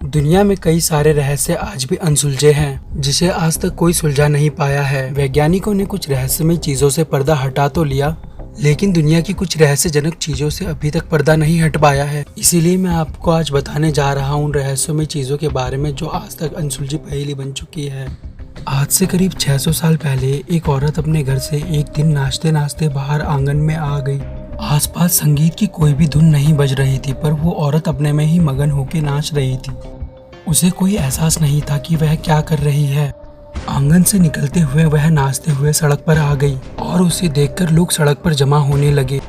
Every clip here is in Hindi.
दुनिया में कई सारे रहस्य आज भी अनसुलझे हैं, जिसे आज तक कोई सुलझा नहीं पाया है। वैज्ञानिकों ने कुछ रहस्यमय चीजों से पर्दा हटा तो लिया, लेकिन दुनिया की कुछ रहस्यजनक चीजों से अभी तक पर्दा नहीं हट पाया है। इसीलिए मैं आपको आज बताने जा रहा हूँ उन रहस्यमय चीजों के बारे में जो आज तक अनसुलझी पहेली बन चुकी है। आज से करीब 600 साल पहले एक औरत अपने घर से एक दिन नाचते नाचते बाहर आंगन में आ गई। आसपास संगीत की कोई भी धुन नहीं बज रही थी, पर वो औरत अपने में ही मगन होकर नाच रही थी। उसे कोई एहसास नहीं था कि वह क्या कर रही है। आंगन से निकलते हुए वह नाचते हुए सड़क पर आ गई और उसे देखकर लोग सड़क पर जमा होने लगे।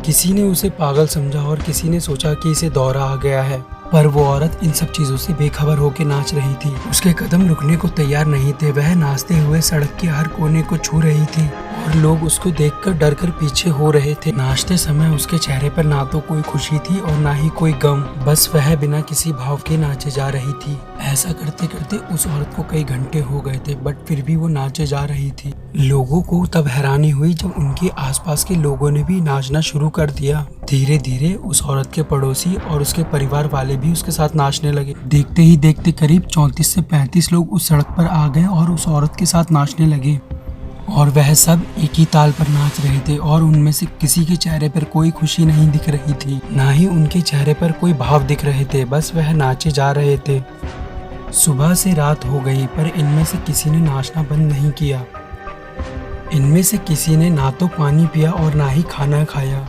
किसी ने उसे पागल समझा और किसी ने सोचा कि इसे दौरा आ गया है, पर वो औरत इन सब चीजों से बेखबर होकर नाच रही थी। उसके कदम रुकने को तैयार नहीं थे। वह नाचते हुए सड़क के हर कोने को छू रही थी और लोग उसको देखकर डरकर पीछे हो रहे थे। नाचते समय उसके चेहरे पर ना तो कोई खुशी थी और ना ही कोई गम, बस वह बिना किसी भाव के नाचे जा रही थी। ऐसा करते करते उस औरत को कई घंटे हो गए थे, बट फिर भी वो नाचे जा रही थी। लोगों को तब हैरानी हुई जब उनके आसपास के लोगों ने भी नाचना शुरू कर दिया। धीरे धीरे उस औरत के पड़ोसी और उसके परिवार वाले भी उसके साथ नाचने लगे। देखते ही देखते करीब 34 से 35 लोग उस सड़क पर आ गए और उस औरत के साथ नाचने लगे, और वह सब एक ही ताल पर नाच रहे थे। और उनमें से किसी के चेहरे पर कोई खुशी नहीं दिख रही थी, ना ही उनके चेहरे पर कोई भाव दिख रहे थे, बस वह नाचे जा रहे थे। सुबह से रात हो गई, पर इनमें से किसी ने नाचना बंद नहीं किया। इनमें से किसी ने ना तो पानी पिया और ना ही खाना खाया।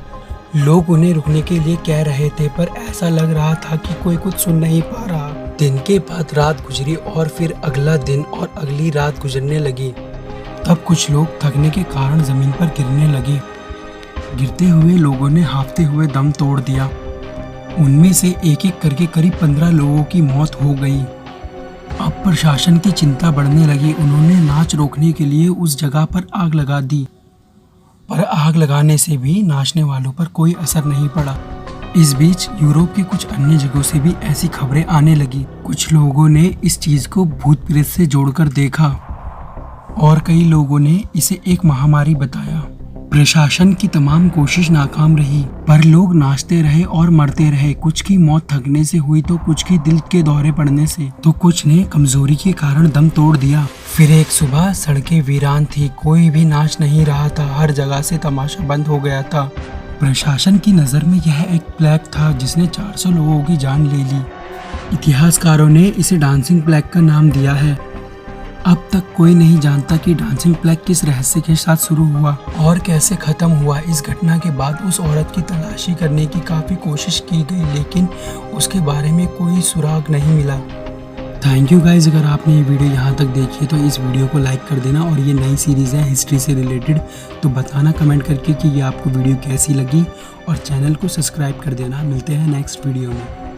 लोग उन्हें रुकने के लिए कह रहे थे, पर ऐसा लग रहा था कि कोई कुछ सुन नहीं पा रहा। दिन के बाद रात गुजरी और फिर अगला दिन और अगली रात गुजरने लगी। तब कुछ लोग थकने के कारण जमीन पर गिरने लगे। गिरते हुए लोगों ने हांफते हुए दम तोड़ दिया। उनमें से एक एक करके करीब 15 लोगों की मौत हो गई। अब प्रशासन की चिंता बढ़ने लगी। उन्होंने नाच रोकने के लिए उस जगह पर आग लगा दी, पर आग लगाने से भी नाचने वालों पर कोई असर नहीं पड़ा। इस बीच यूरोप की कुछ अन्य जगहों से भी ऐसी खबरें आने लगी। कुछ लोगों ने इस चीज को भूत प्रेत से जोड़कर देखा और कई लोगों ने इसे एक महामारी बताया। प्रशासन की तमाम कोशिश नाकाम रही, पर लोग नाचते रहे और मरते रहे। कुछ की मौत थकने से हुई तो कुछ की दिल के दौरे पड़ने से, तो कुछ ने कमजोरी के कारण दम तोड़ दिया। फिर एक सुबह सड़कें वीरान थी, कोई भी नाच नहीं रहा था, हर जगह से तमाशा बंद हो गया था। प्रशासन की नज़र में यह एक प्लेग था जिसने 400 लोगों की जान ले ली। इतिहासकारों ने इसे डांसिंग प्लेग का नाम दिया है। अब तक कोई नहीं जानता कि डांसिंग प्लेग किस रहस्य के साथ शुरू हुआ और कैसे खत्म हुआ। इस घटना के बाद उस औरत की तलाशी करने की काफी कोशिश की गई, लेकिन उसके बारे में कोई सुराग नहीं मिला। थैंक यू गाइज, अगर आपने ये वीडियो यहाँ तक देखी तो इस वीडियो को लाइक कर देना, और ये नई सीरीज़ है हिस्ट्री से रिलेटेड, तो बताना कमेंट करके कि ये आपको वीडियो कैसी लगी, और चैनल को सब्सक्राइब कर देना। मिलते हैं नेक्स्ट वीडियो में।